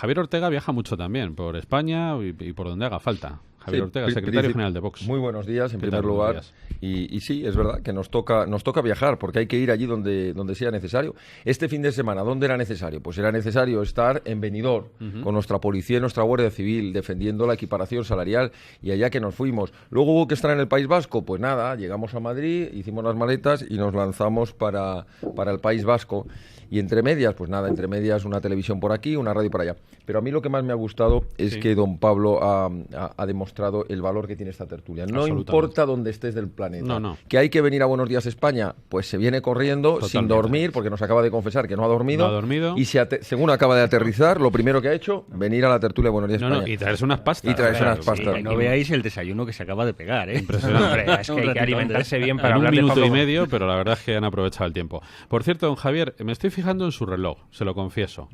Javier Ortega viaja mucho también, por España y por donde haga falta. Javier Ortega, secretario general de Vox. Muy buenos días, en primer lugar. Y sí, es verdad que nos toca viajar, porque hay que ir allí donde sea necesario. Este fin de semana, ¿dónde era necesario? Pues era necesario estar en Benidorm, con nuestra policía y nuestra Guardia Civil, defendiendo la equiparación salarial, y allá que nos fuimos. Luego hubo que estar en el País Vasco, pues nada, llegamos a Madrid, hicimos las maletas y nos lanzamos para el País Vasco. Y entre medias, pues nada, entre medias una televisión por aquí, una radio por allá. Pero a mí lo que más me ha gustado es que don Pablo ha demostrado el valor que tiene esta tertulia. No importa dónde estés del planeta. No. Que hay que venir a Buenos Días España, pues se viene corriendo sin dormir, porque nos acaba de confesar que no ha dormido. No ha dormido. Y según acaba de aterrizar, lo primero que ha hecho, venir a la tertulia de Buenos Días España. Y traerse unas pastas. Y traerse unas pastas. Sí, no veáis el desayuno que se acaba de pegar, ¿eh? Impresionante. Es que hay que alimentarse bien para en hablar un de minuto Pablo y medio, pero la verdad es que han aprovechado el tiempo. Por cierto, don Javier, me estoy fijando en su reloj, se lo confieso.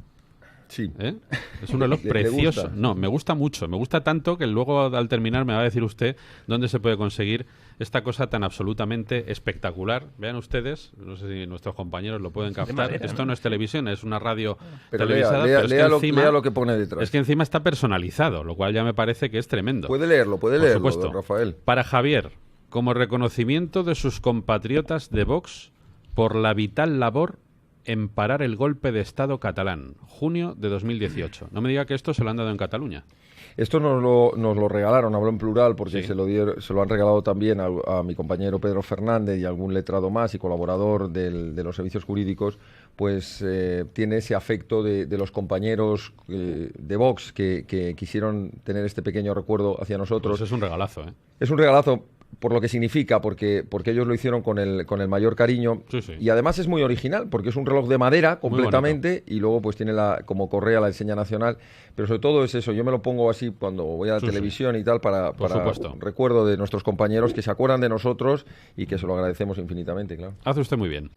Sí. Es un reloj precioso. gusta. No, me gusta mucho. Me gusta tanto que luego al terminar me va a decir usted dónde se puede conseguir esta cosa tan absolutamente espectacular. Vean ustedes, no sé si nuestros compañeros lo pueden captar. madera, Esto no es televisión, es una radio Pero televisada. lea, pero es que encima, lea lo que pone detrás. es que encima está personalizado, lo cual ya me parece que es tremendo. Puede leerlo, Por supuesto. don Rafael. Para Javier, como reconocimiento de sus compatriotas de Vox por la vital labor en parar el golpe de Estado catalán, junio de 2018. No me diga que esto se lo han dado en Cataluña. Esto nos lo regalaron, hablo en plural, porque Sí. se lo han regalado también a mi compañero Pedro Fernández y algún letrado más y colaborador de los servicios jurídicos, pues tiene ese afecto de los compañeros de Vox que quisieron tener este pequeño recuerdo hacia nosotros. Pues es un regalazo, ¿eh? Es un regalazo por lo que significa, porque ellos lo hicieron con el mayor cariño. Sí, sí. Y además es muy original, porque es un reloj de madera completamente y luego pues tiene como correa la enseña nacional, pero sobre todo es eso, yo me lo pongo así cuando voy a la televisión y tal para supuesto. un recuerdo de nuestros compañeros que se acuerdan de nosotros y que se lo agradecemos infinitamente, claro. Hace usted muy bien.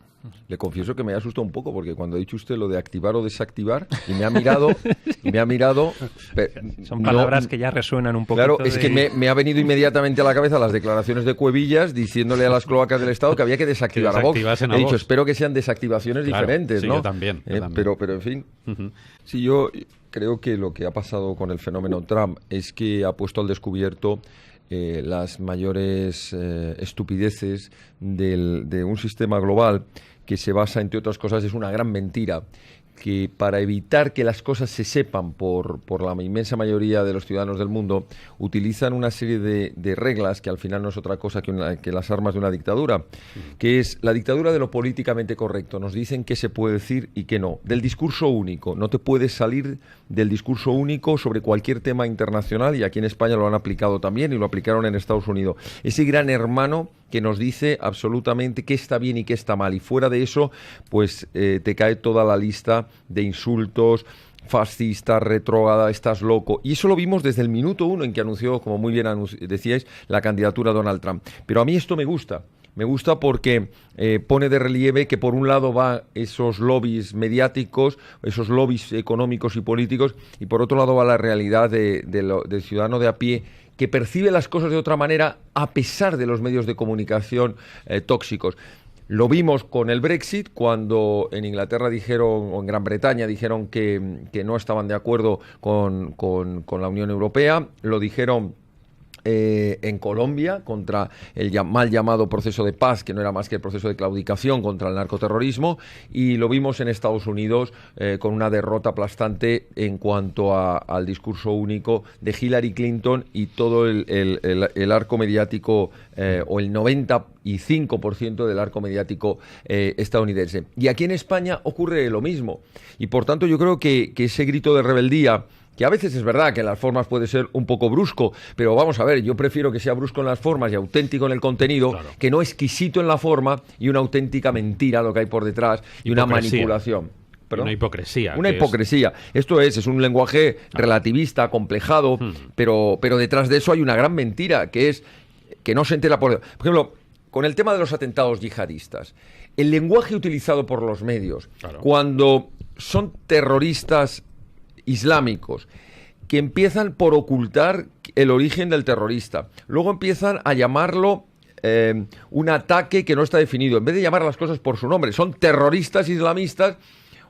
Le confieso que me asustó un poco porque cuando ha dicho usted lo de activar o desactivar y me ha mirado Son palabras que ya resuenan un poco. Claro, es que me ha venido inmediatamente a la cabeza las declaraciones de Cuevillas diciéndole a las cloacas del Estado que había que desactivar a Vox. desactivasen a He dicho, Vox. espero que sean desactivaciones Claro, diferentes, sí, ¿no? yo también. Pero en fin. Sí, yo creo que lo que ha pasado con el fenómeno Trump es que ha puesto al descubierto las mayores estupideces de un sistema global que se basa, entre otras cosas, es una gran mentira, que para evitar que las cosas se sepan por la inmensa mayoría de los ciudadanos del mundo, utilizan una serie de reglas que al final no es otra cosa que las armas de una dictadura, que es la dictadura de lo políticamente correcto. Nos dicen qué se puede decir y qué no. Del discurso único. No te puedes salir del discurso único sobre cualquier tema internacional, y aquí en España lo han aplicado también y lo aplicaron en Estados Unidos. Ese gran hermano que nos dice absolutamente qué está bien y qué está mal, y fuera de eso pues te cae toda la lista de insultos: fascista, retrógrada, estás loco. Y eso lo vimos desde el minuto uno en que anunció, como muy bien decíais, la candidatura a Donald Trump. Pero a mí esto me gusta. Me gusta porque pone de relieve que por un lado va esos lobbies mediáticos, esos lobbies económicos y políticos, y por otro lado va la realidad del ciudadano de a pie, que percibe las cosas de otra manera a pesar de los medios de comunicación tóxicos. Lo vimos con el Brexit, cuando en Inglaterra dijeron, o en Gran Bretaña dijeron que no estaban de acuerdo con la Unión Europea. Lo dijeron en Colombia contra el mal llamado proceso de paz, que no era más que el proceso de claudicación contra el narcoterrorismo, y lo vimos en Estados Unidos con una derrota aplastante en cuanto al discurso único de Hillary Clinton y todo el arco mediático, o el 95% del arco mediático estadounidense. Y aquí en España ocurre lo mismo, y por tanto yo creo que ese grito de rebeldía, que a veces es verdad que en las formas puede ser un poco brusco, pero vamos a ver, yo prefiero que sea brusco en las formas y auténtico en el contenido, claro, que no exquisito en la forma y una auténtica mentira lo que hay por detrás y una manipulación. ¿Perdón? Una hipocresía. Una hipocresía. Esto es un lenguaje relativista, complejado, pero detrás de eso hay una gran mentira, que es que no se entera por ejemplo, con el tema de los atentados yihadistas, el lenguaje utilizado por los medios, claro, cuando son terroristas islámicos que empiezan por ocultar el origen del terrorista, luego empiezan a llamarlo un ataque que no está definido, en vez de llamar las cosas por su nombre, son terroristas islamistas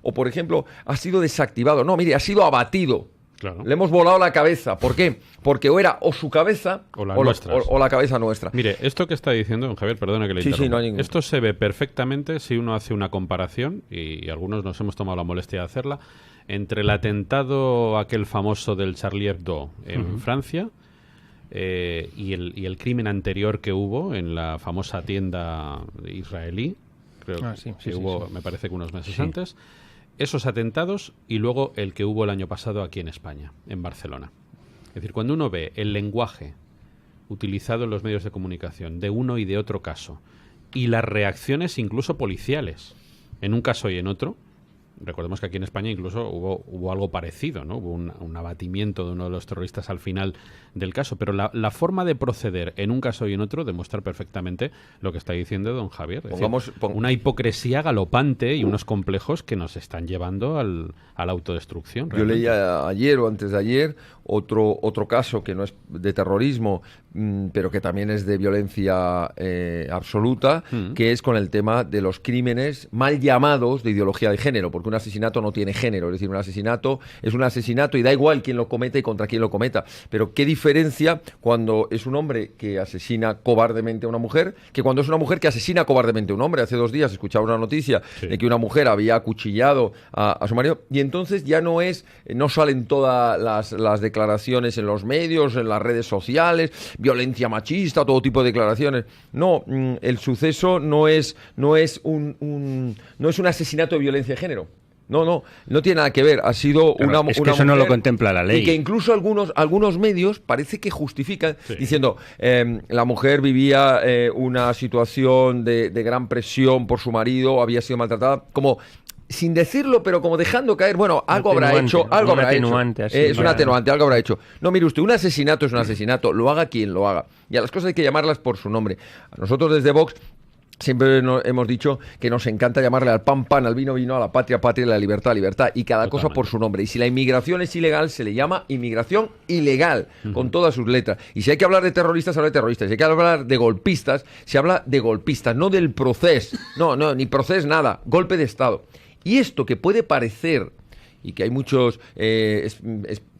O, por ejemplo, ha sido desactivado. No, mire, ha sido abatido. Claro. Le hemos volado la cabeza. ¿Por qué? Porque o era o su cabeza o la, o la cabeza nuestra. Mire, esto que está diciendo don Javier, perdona que le interrumpa. Sí, no hay ningún... Esto se ve perfectamente si uno hace una comparación, y algunos nos hemos tomado la molestia de hacerla, entre el atentado aquel famoso del Charlie Hebdo en Francia y el crimen anterior que hubo en la famosa tienda israelí, creo que hubo, me parece que unos meses antes. Esos atentados y luego el que hubo el año pasado aquí en España, en Barcelona. Es decir, cuando uno ve el lenguaje utilizado en los medios de comunicación de uno y de otro caso y las reacciones incluso policiales en un caso y en otro, recordemos que aquí en España incluso hubo algo parecido, ¿no? Hubo un abatimiento de uno de los terroristas al final del caso, pero la forma de proceder en un caso y en otro demuestra perfectamente lo que está diciendo don Javier. Es decir, una hipocresía galopante y unos complejos que nos están llevando a la autodestrucción. Yo leía ayer o antes de ayer otro caso que no es de terrorismo, pero que también es de violencia absoluta, que es con el tema de los crímenes mal llamados de ideología de género, porque un asesinato no tiene género, es decir, un asesinato es un asesinato y da igual quién lo cometa y contra quién lo cometa, pero qué diferencia cuando es un hombre que asesina cobardemente a una mujer que cuando es una mujer que asesina cobardemente a un hombre. Hace 2 días escuchaba una noticia de que una mujer había acuchillado a su marido, y entonces ya no salen todas las declaraciones en los medios, en las redes sociales, violencia machista, todo tipo de declaraciones. No, el suceso no es un asesinato de violencia de género. No tiene nada que ver. Ha sido una mujer. Es que eso no lo contempla la ley. Y que incluso algunos medios parece que justifican diciendo la mujer vivía una situación de gran presión por su marido, había sido maltratada, como sin decirlo, pero como dejando caer, bueno, algo habrá hecho. Es un atenuante, algo habrá hecho. No, mire usted, un asesinato es un asesinato, lo haga quien lo haga. Y a las cosas hay que llamarlas por su nombre. A nosotros desde Vox siempre hemos dicho que nos encanta llamarle al pan, pan, al vino, vino, a la patria, patria, a la libertad, libertad, y cada cosa por su nombre. Y si la inmigración es ilegal, se le llama inmigración ilegal, con todas sus letras. Y si hay que hablar de terroristas, se habla de terroristas. Si hay que hablar de golpistas, se habla de golpistas, no del proceso. No, ni proceso, nada. Golpe de Estado. Y esto que puede parecer, y que hay muchos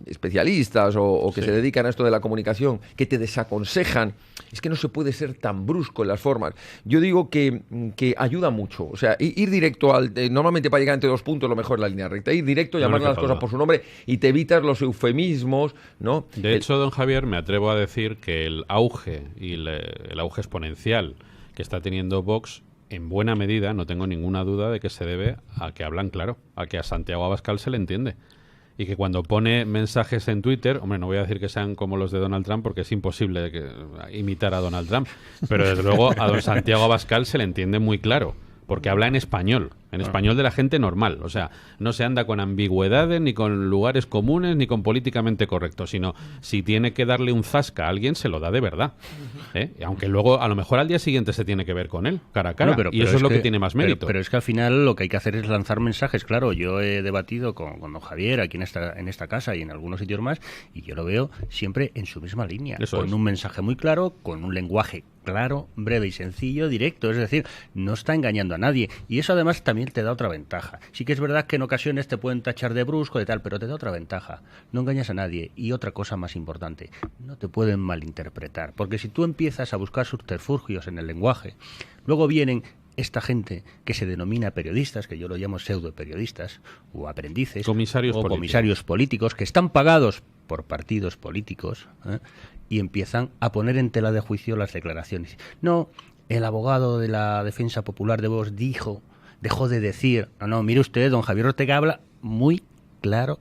especialistas o que se dedican a esto de la comunicación, que te desaconsejan, es que no se puede ser tan brusco en las formas. Yo digo que ayuda mucho. O sea, ir directo normalmente para llegar entre 2 puntos lo mejor es la línea recta. Ir directo, llamar las cosas por su nombre y te evitas los eufemismos, ¿no? De hecho, don Javier, me atrevo a decir que el auge el auge exponencial que está teniendo Vox, en buena medida, no tengo ninguna duda de que se debe a que hablan claro, a que a Santiago Abascal se le entiende. Y que cuando pone mensajes en Twitter, hombre, no voy a decir que sean como los de Donald Trump, porque es imposible imitar a Donald Trump, pero desde luego a don Santiago Abascal se le entiende muy claro, porque habla en español de la gente normal. O sea, no se anda con ambigüedades, ni con lugares comunes, ni con políticamente correcto, sino si tiene que darle un zasca a alguien, se lo da de verdad. Aunque luego, a lo mejor al día siguiente se tiene que ver con él, cara a cara, y eso es lo que tiene más mérito. Pero es que al final lo que hay que hacer es lanzar mensajes. Claro, yo he debatido con don Javier aquí en esta casa y en algunos sitios más, y yo lo veo siempre en su misma línea, con un mensaje muy claro, con un lenguaje claro, breve y sencillo, directo, es decir, no está engañando a nadie. Y eso además también te da otra ventaja. Sí que es verdad que en ocasiones te pueden tachar de brusco, de tal, pero te da otra ventaja. No engañas a nadie. Y otra cosa más importante, no te pueden malinterpretar. Porque si tú empiezas a buscar subterfugios en el lenguaje, luego vienen esta gente que se denomina periodistas, que yo lo llamo pseudoperiodistas, o aprendices, comisarios políticos, que están pagados por partidos políticos, y empiezan a poner en tela de juicio las declaraciones. No, el abogado de la Defensa Popular de Vox dejó de decir. No, mire usted, don Javier Ortega habla muy claro,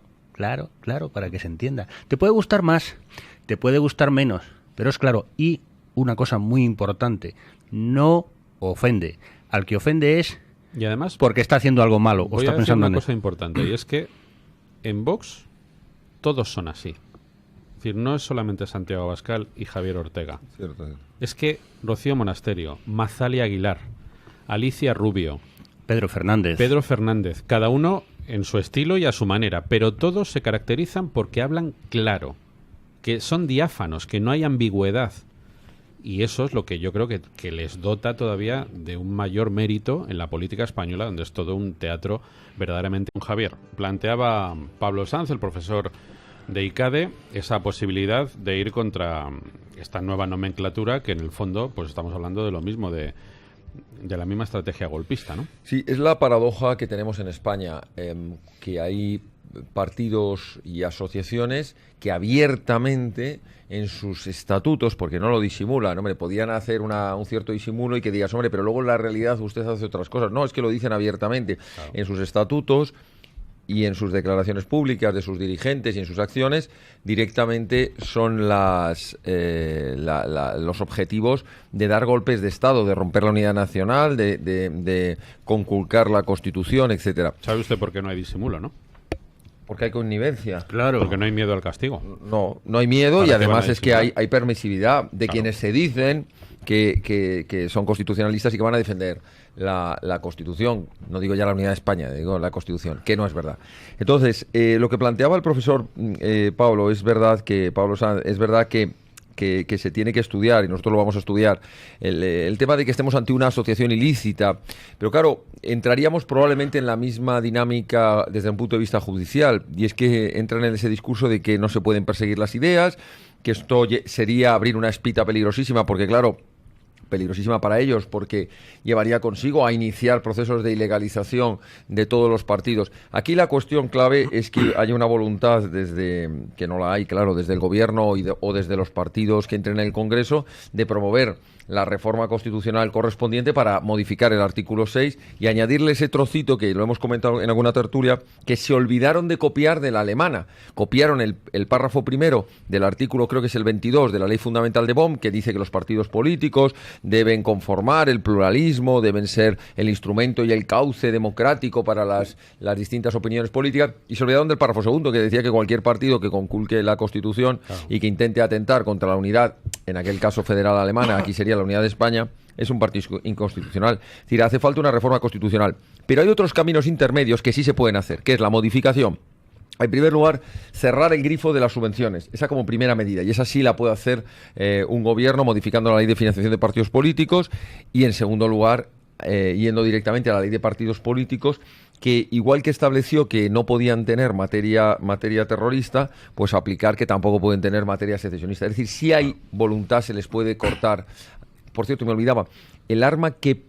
para que se entienda. Te puede gustar más, te puede gustar menos, pero es claro. Y una cosa muy importante, no ofende. Al que ofende es y además porque está haciendo algo malo o está pensando en una cosa importante, y es que en Vox todos son así. Es decir, no es solamente Santiago Abascal y Javier Ortega. Cierto. Es que Rocío Monasterio, Mazali Aguilar, Alicia Rubio, Pedro Fernández, cada uno en su estilo y a su manera, pero todos se caracterizan porque hablan claro, que son diáfanos, que no hay ambigüedad. y eso es lo que yo creo que les dota todavía de un mayor mérito en la política española, donde es todo un teatro verdaderamente. Javier, planteaba Pablo Sanz, el profesor de ICADE, esa posibilidad de ir contra esta nueva nomenclatura que en el fondo pues estamos hablando de lo mismo, de la misma estrategia golpista, ¿no? Sí, es la paradoja que tenemos en España, que hay partidos y asociaciones que abiertamente en sus estatutos, porque no lo disimulan, hombre, podían hacer un cierto disimulo y que digas, hombre, pero luego en la realidad usted hace otras cosas. No, es que lo dicen abiertamente. Claro. En sus estatutos y en sus declaraciones públicas de sus dirigentes y en sus acciones, directamente son los objetivos de dar golpes de Estado, de romper la unidad nacional, de conculcar la Constitución, etcétera. ¿Sabe usted por qué no hay disimulo, no? Porque hay connivencia. Claro. Porque no hay miedo al castigo. No hay miedo, y además es que hay permisividad de quienes se dicen que son constitucionalistas y que van a defender la Constitución. No digo ya la unidad de España, digo la Constitución, que no es verdad. Entonces, lo que planteaba el profesor Pablo Sanz, es verdad que se tiene que estudiar, y nosotros lo vamos a estudiar, el tema de que estemos ante una asociación ilícita. Pero claro, entraríamos probablemente en la misma dinámica desde un punto de vista judicial, y es que entran en ese discurso de que no se pueden perseguir las ideas, que esto sería abrir una espita peligrosísima, porque claro, peligrosísima para ellos, porque llevaría consigo a iniciar procesos de ilegalización de todos los partidos. Aquí la cuestión clave es que haya una voluntad, que no la hay, claro, desde el gobierno o desde los partidos que entren en el Congreso, de promover la reforma constitucional correspondiente para modificar el artículo 6 y añadirle ese trocito que lo hemos comentado en alguna tertulia, que se olvidaron de copiar de la alemana. Copiaron el párrafo primero del artículo, creo que es el 22 de la Ley Fundamental de Bonn, que dice que los partidos políticos deben conformar el pluralismo, deben ser el instrumento y el cauce democrático para las distintas opiniones políticas, y se olvidaron del párrafo segundo, que decía que cualquier partido que conculque la Constitución y que intente atentar contra la unidad, en aquel caso federal alemana, aquí sería la unidad de España, es un partido inconstitucional. Es decir, hace falta una reforma constitucional. Pero hay otros caminos intermedios que sí se pueden hacer, que es la modificación. En primer lugar, cerrar el grifo de las subvenciones, esa como primera medida, y esa sí la puede hacer un gobierno modificando la ley de financiación de partidos políticos, y en segundo lugar, yendo directamente a la ley de partidos políticos, que igual que estableció que no podían tener materia terrorista, pues aplicar que tampoco pueden tener materia secesionista. Es decir, si hay voluntad, se les puede cortar. Por cierto, me olvidaba, el arma que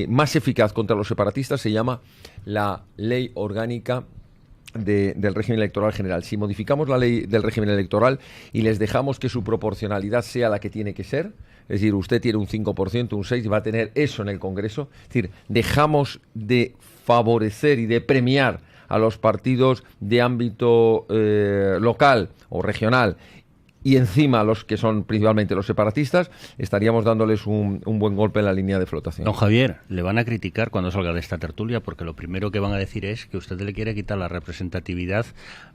más eficaz contra los separatistas se llama la Ley Orgánica del régimen electoral general. Si modificamos la ley del régimen electoral y les dejamos que su proporcionalidad sea la que tiene que ser, es decir, usted tiene un 5%, un 6%, y va a tener eso en el Congreso, es decir, dejamos de favorecer y de premiar a los partidos de ámbito local o regional, y encima los que son principalmente los separatistas, estaríamos dándoles un buen golpe en la línea de flotación. Don Javier, le van a criticar cuando salga de esta tertulia, porque lo primero que van a decir es que usted le quiere quitar la representatividad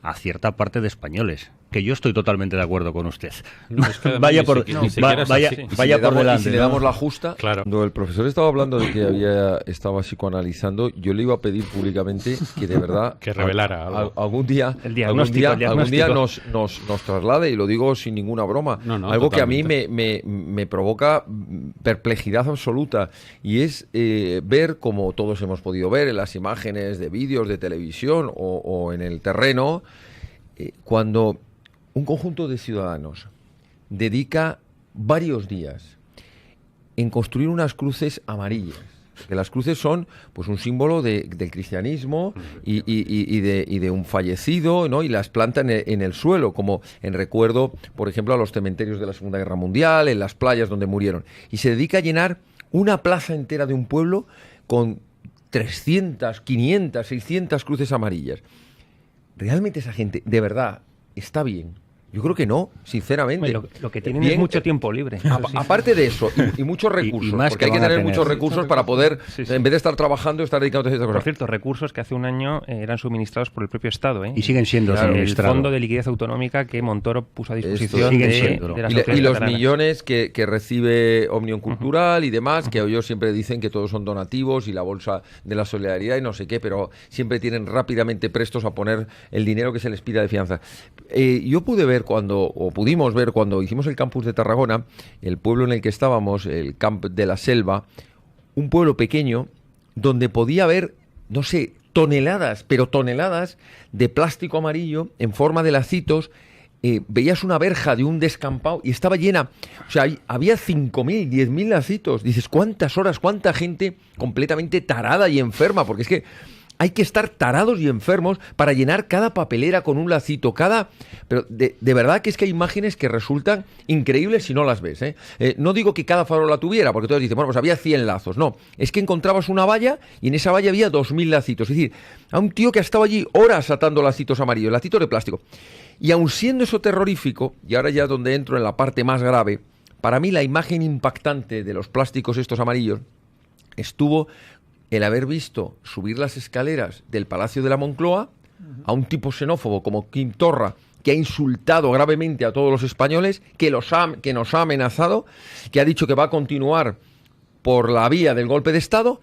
a cierta parte de españoles, que yo estoy totalmente de acuerdo con usted. No, es que vaya por delante. Y si le damos la justa, claro. Cuando el profesor estaba hablando de que estaba psicoanalizando, yo le iba a pedir públicamente que de verdad que revelara algo. Algún día nos traslade, y lo digo sin ninguna broma, algo totalmente. Que a mí me provoca perplejidad absoluta, y es ver, como todos hemos podido ver en las imágenes de vídeos de televisión o en el terreno, cuando un conjunto de ciudadanos dedica varios días en construir unas cruces amarillas, que las cruces son pues un símbolo del cristianismo y de un fallecido, ¿no? Y las plantan en el suelo, como en recuerdo, por ejemplo, a los cementerios de la Segunda Guerra Mundial, en las playas donde murieron. Y se dedica a llenar una plaza entera de un pueblo con 300, 500, 600 cruces amarillas. ¿Realmente esa gente, de verdad, está bien? Yo creo que no, sinceramente. Lo que tienen es mucho tiempo libre. Aparte de eso, y muchos recursos, porque hay que tener muchos recursos para poder, en vez de estar trabajando, estar dedicados a estas cosas. Por cierto, recursos que hace un año eran suministrados por el propio Estado. Y siguen siendo el Fondo de Liquidez Autonómica que Montoro puso a disposición de la sociedad y los catalana. Millones que recibe Omnium Cultural y demás, que ellos siempre dicen que todos son donativos y la bolsa de la solidaridad y no sé qué, pero siempre tienen rápidamente prestos a poner el dinero que se les pida de fianza. Yo pude ver ver o pudimos ver cuando hicimos el campus de Tarragona, el pueblo en el que estábamos, el Camp de la Selva, un pueblo pequeño donde podía haber, no sé, toneladas, pero toneladas de plástico amarillo en forma de lacitos. Veías una verja de un descampado y estaba llena, o sea, había 5.000, 10.000 lacitos. Dices, ¿cuántas horas, cuánta gente completamente tarada y enferma? Porque es que hay que estar tarados y enfermos para llenar cada papelera con un lacito, pero de verdad que es que hay imágenes que resultan increíbles si no las ves, ¿eh? No digo que cada farol la tuviera, porque todos dicen, bueno, pues había 100 lazos. No, es que encontrabas una valla y en esa valla había 2.000 lacitos. Es decir, a un tío que ha estado allí horas atando lacitos amarillos, lacitos de plástico. Y aun siendo eso terrorífico, y ahora ya donde entro en la parte más grave, para mí la imagen impactante de los plásticos estos amarillos estuvo el haber visto subir las escaleras del Palacio de la Moncloa a un tipo xenófobo como Quim Torra, que ha insultado gravemente a todos los españoles, que nos ha amenazado, que ha dicho que va a continuar por la vía del golpe de Estado,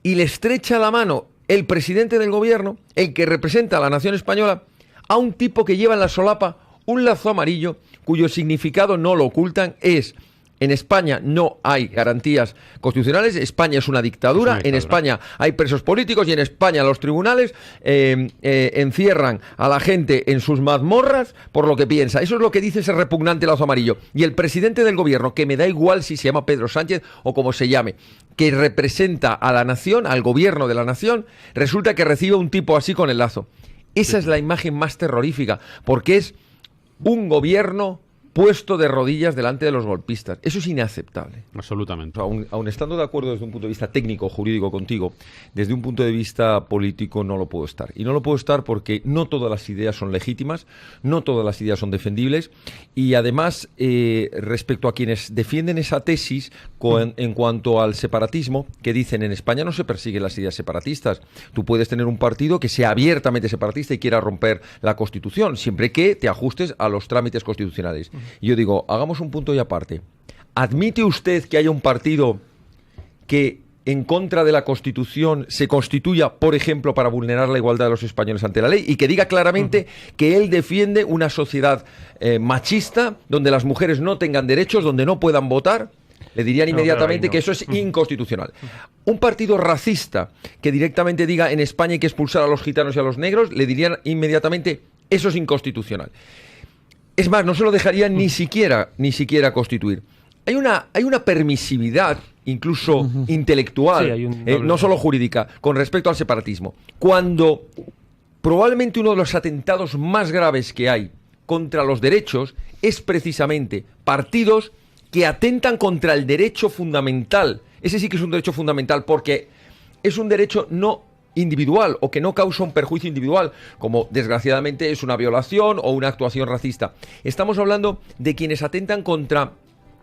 y le estrecha la mano el presidente del gobierno, el que representa a la nación española, a un tipo que lleva en la solapa un lazo amarillo cuyo significado no lo ocultan, es: en España no hay garantías constitucionales, España es una dictadura, en España hay presos políticos y en España los tribunales encierran a la gente en sus mazmorras por lo que piensa. Eso es lo que dice ese repugnante lazo amarillo. Y el presidente del gobierno, que me da igual si se llama Pedro Sánchez o como se llame, que representa a la nación, al gobierno de la nación, resulta que recibe un tipo así con el lazo. Esa es la imagen más terrorífica, porque es un gobierno puesto de rodillas delante de los golpistas. Eso es inaceptable. Absolutamente. Aun estando de acuerdo desde un punto de vista técnico, jurídico contigo, desde un punto de vista político no lo puedo estar. Y no lo puedo estar porque no todas las ideas son legítimas, no todas las ideas son defendibles, y además, respecto a quienes defienden esa tesis en cuanto al separatismo, que dicen en España no se persiguen las ideas separatistas. Tú puedes tener un partido que sea abiertamente separatista y quiera romper la Constitución, siempre que te ajustes a los trámites constitucionales. Yo digo, hagamos un punto y aparte. ¿Admite usted que haya un partido que en contra de la Constitución se constituya, por ejemplo, para vulnerar la igualdad de los españoles ante la ley, y que diga claramente que él defiende una sociedad machista, donde las mujeres no tengan derechos, donde no puedan votar? Le dirían inmediatamente que eso es inconstitucional. Un partido racista que directamente diga en España hay que expulsar a los gitanos y a los negros, le dirían inmediatamente eso es inconstitucional. Es más, no se lo dejarían ni siquiera constituir. Hay una permisividad, incluso intelectual, no solo jurídica, con respecto al separatismo. Cuando probablemente uno de los atentados más graves que hay contra los derechos es precisamente partidos que atentan contra el derecho fundamental. Ese sí que es un derecho fundamental, porque es un derecho no individual o que no causa un perjuicio individual, como desgraciadamente es una violación o una actuación racista. Estamos hablando de quienes atentan contra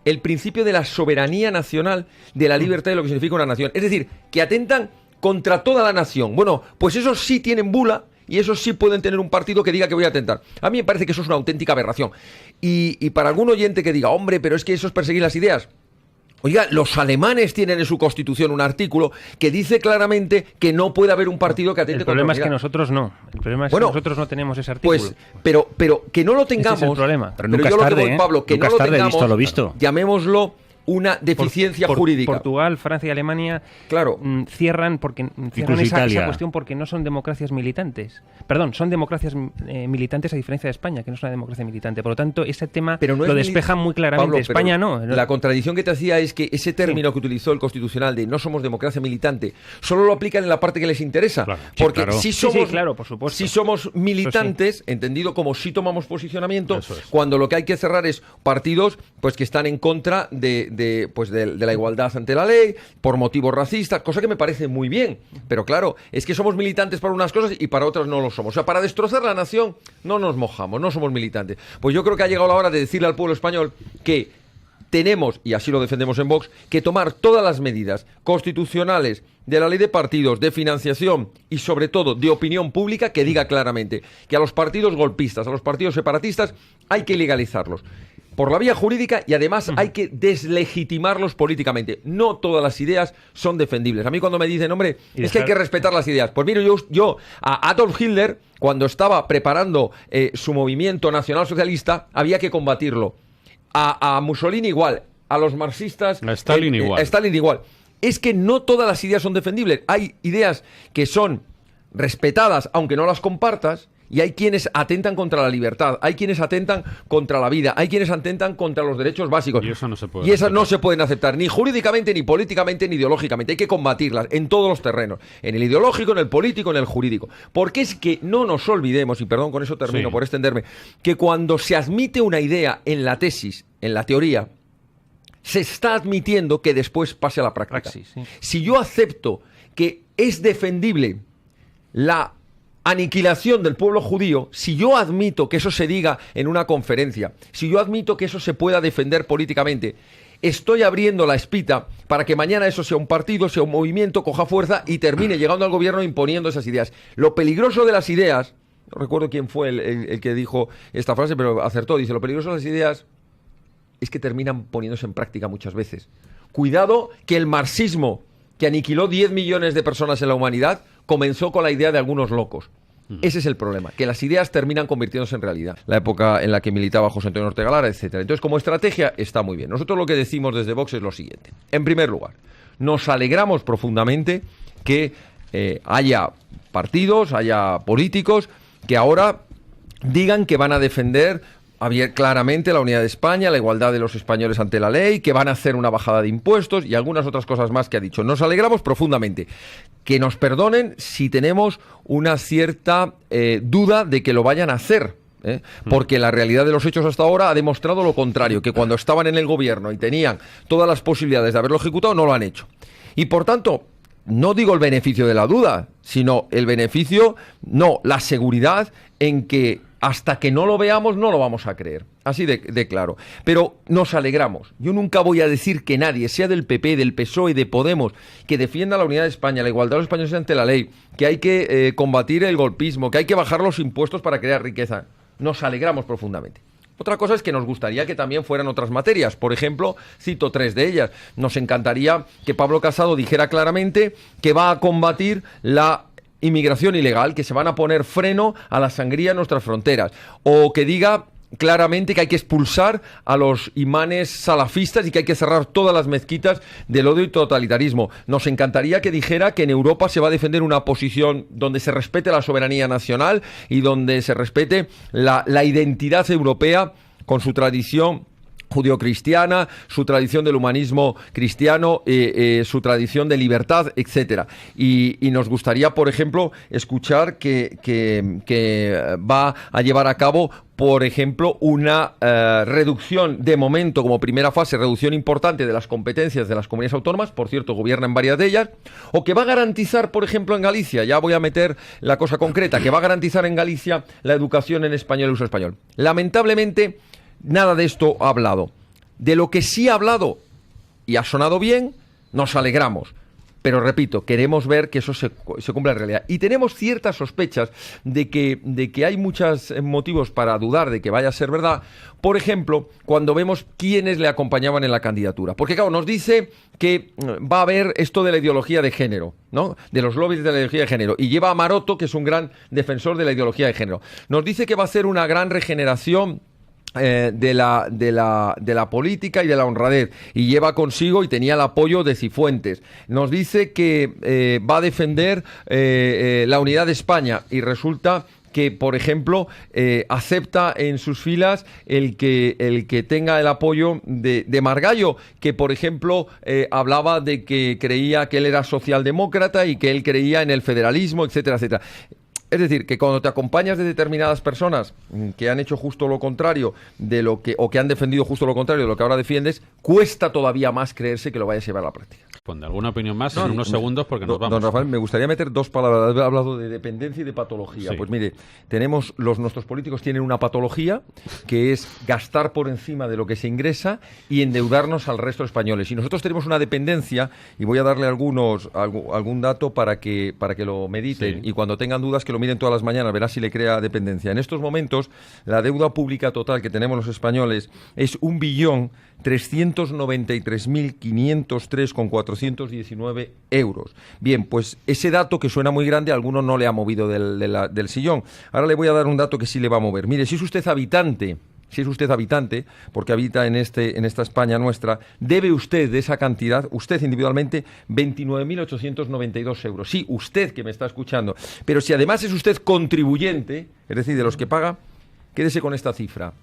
el principio de la soberanía nacional, de la libertad de lo que significa una nación. Es decir, que atentan contra toda la nación. Bueno, pues esos sí tienen bula y esos sí pueden tener un partido que diga que voy a atentar. A mí me parece que eso es una auténtica aberración. Y para algún oyente que diga, hombre, pero es que eso es perseguir las ideas. Oiga, los alemanes tienen en su constitución un artículo que dice claramente que no puede haber un partido que atente contra la unidad. El problema es que nosotros no. El problema es que nosotros no tenemos ese artículo. Pues, pero que no lo tengamos. Ese es el problema. Pero nunca es tarde, Pablo, que nunca no lo tarde, tengamos, lo visto. Llamémoslo una deficiencia jurídica. Portugal, Francia y Alemania cierran esa cuestión porque no son democracias militantes. Perdón, son democracias militantes a diferencia de España, que no es una democracia militante. Por lo tanto, ese tema lo despeja muy claramente. Pablo, España no. La contradicción que te hacía es que ese término que utilizó el Constitucional de no somos democracia militante, solo lo aplican en la parte que les interesa. Claro, porque si somos, por supuesto. Si somos militantes, entendido como si tomamos posicionamiento, cuando lo que hay que cerrar es partidos pues que están en contra de la igualdad ante la ley, por motivos racistas, cosa que me parece muy bien. Pero claro, es que somos militantes para unas cosas y para otras no lo somos. O sea, para destrozar la nación no nos mojamos, no somos militantes. Pues yo creo que ha llegado la hora de decirle al pueblo español que tenemos, y así lo defendemos en Vox, que tomar todas las medidas constitucionales de la ley de partidos, de financiación y sobre todo de opinión pública que diga claramente que a los partidos golpistas, a los partidos separatistas hay que legalizarlos. por la vía jurídica y además hay que deslegitimarlos políticamente. No todas las ideas son defendibles. A mí cuando me dicen, hombre, es que hay que respetar las ideas. Pues mire, yo a Adolf Hitler, cuando estaba preparando su movimiento nacionalsocialista, había que combatirlo. A Mussolini igual, a los marxistas... A Stalin igual. A Stalin igual. Es que no todas las ideas son defendibles. Hay ideas que son respetadas, aunque no las compartas, y hay quienes atentan contra la libertad, hay quienes atentan contra la vida, hay quienes atentan contra los derechos básicos. Y eso no se puede. Y esas no se pueden aceptar, ni jurídicamente, ni políticamente, ni ideológicamente. Hay que combatirlas en todos los terrenos, en el ideológico, en el político, en el jurídico. Porque es que no nos olvidemos, y perdón, con eso termino por extenderme, que cuando se admite una idea en la tesis, en la teoría, se está admitiendo que después pase a la práctica. Praxis, sí. Si yo acepto que es defendible la aniquilación del pueblo judío, si yo admito que eso se diga en una conferencia, si yo admito que eso se pueda defender políticamente, estoy abriendo la espita para que mañana eso sea un partido, sea un movimiento, coja fuerza y termine llegando al gobierno imponiendo esas ideas. Lo peligroso de las ideas, no recuerdo quién fue el que dijo esta frase, pero acertó, dice, lo peligroso de las ideas es que terminan poniéndose en práctica muchas veces. Cuidado que el marxismo, que aniquiló 10 millones de personas en la humanidad, comenzó con la idea de algunos locos. Ese es el problema, que las ideas terminan convirtiéndose en realidad. La época en la que militaba José Antonio Ortega Lara, etcétera. Entonces, como estrategia, está muy bien. Nosotros lo que decimos desde Vox es lo siguiente. En primer lugar, nos alegramos profundamente que haya partidos, haya políticos que ahora digan que van a defender claramente la unidad de España, la igualdad de los españoles ante la ley, que van a hacer una bajada de impuestos y algunas otras cosas más que ha dicho. Nos alegramos profundamente. Que nos perdonen si tenemos una cierta duda de que lo vayan a hacer. Porque la realidad de los hechos hasta ahora ha demostrado lo contrario, que cuando estaban en el gobierno y tenían todas las posibilidades de haberlo ejecutado, no lo han hecho. Y por tanto, no digo el beneficio de la duda, sino el beneficio, la seguridad en que hasta que no lo veamos no lo vamos a creer. Así de claro. Pero nos alegramos. Yo nunca voy a decir que nadie, sea del PP, del PSOE, de Podemos, que defienda la unidad de España, la igualdad de los españoles ante la ley, que hay que combatir el golpismo, que hay que bajar los impuestos para crear riqueza. Nos alegramos profundamente. Otra cosa es que nos gustaría que también fueran otras materias. Por ejemplo, cito 3 de ellas. Nos encantaría que Pablo Casado dijera claramente que va a combatir la inmigración ilegal, que se van a poner freno a la sangría en nuestras fronteras, o que diga claramente que hay que expulsar a los imanes salafistas y que hay que cerrar todas las mezquitas del odio y totalitarismo. Nos encantaría que dijera que en Europa se va a defender una posición donde se respete la soberanía nacional y donde se respete la identidad europea con su tradición judio-cristiana, su tradición del humanismo cristiano, su tradición de libertad, etcétera. Y nos gustaría, por ejemplo, escuchar que va a llevar a cabo, por ejemplo, una reducción, de momento, como primera fase, reducción importante de las competencias de las comunidades autónomas, por cierto, gobierna en varias de ellas, o que va a garantizar, por ejemplo, en Galicia, ya voy a meter la cosa concreta, que va a garantizar en Galicia la educación en español y uso español. Lamentablemente, nada de esto ha hablado. De lo que sí ha hablado y ha sonado bien, nos alegramos. Pero repito, queremos ver que eso se cumpla en realidad. Y tenemos ciertas sospechas de que hay muchos motivos para dudar de que vaya a ser verdad. Por ejemplo, cuando vemos quiénes le acompañaban en la candidatura. Porque claro, nos dice que va a haber esto de la ideología de género, ¿no? De los lobbies de la ideología de género. Y lleva a Maroto, que es un gran defensor de la ideología de género. Nos dice que va a hacer una gran regeneración de la política y de la honradez, y lleva consigo y tenía el apoyo de Cifuentes. Nos dice que va a defender la unidad de España, y resulta que, por ejemplo, acepta en sus filas el que tenga el apoyo de Margallo, que, por ejemplo, hablaba de que creía que él era socialdemócrata y que él creía en el federalismo, etcétera, etcétera. Es decir, que cuando te acompañas de determinadas personas que han hecho justo lo contrario o que han defendido justo lo contrario de lo que ahora defiendes, cuesta todavía más creerse que lo vayas a llevar a la práctica. Pon alguna opinión más en unos segundos porque nos vamos. Don Rafael, me gustaría meter 2 palabras. He hablado de dependencia y de patología. Sí. Pues mire, nuestros políticos tienen una patología que es gastar por encima de lo que se ingresa y endeudarnos al resto de españoles. Y nosotros tenemos una dependencia, y voy a darle algún dato para que lo mediten, y cuando tengan dudas que lo lo miren todas las mañanas, verá si le crea dependencia. En estos momentos, la deuda pública total que tenemos los españoles es 1.393.503,419 euros. Bien, pues ese dato que suena muy grande, a alguno no le ha movido del sillón. Ahora le voy a dar un dato que sí le va a mover. Mire, si es usted habitante, porque habita en esta España nuestra, debe usted de esa cantidad, usted individualmente, 29.892 euros. Sí, usted que me está escuchando. Pero si además es usted contribuyente, es decir, de los que paga, quédese con esta cifra.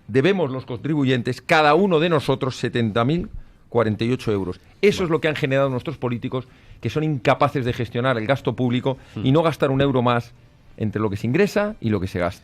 Debemos los contribuyentes, cada uno de nosotros, 70.048 euros. Eso es lo que han generado nuestros políticos, que son incapaces de gestionar el gasto público y no gastar un euro más entre lo que se ingresa y lo que se gasta.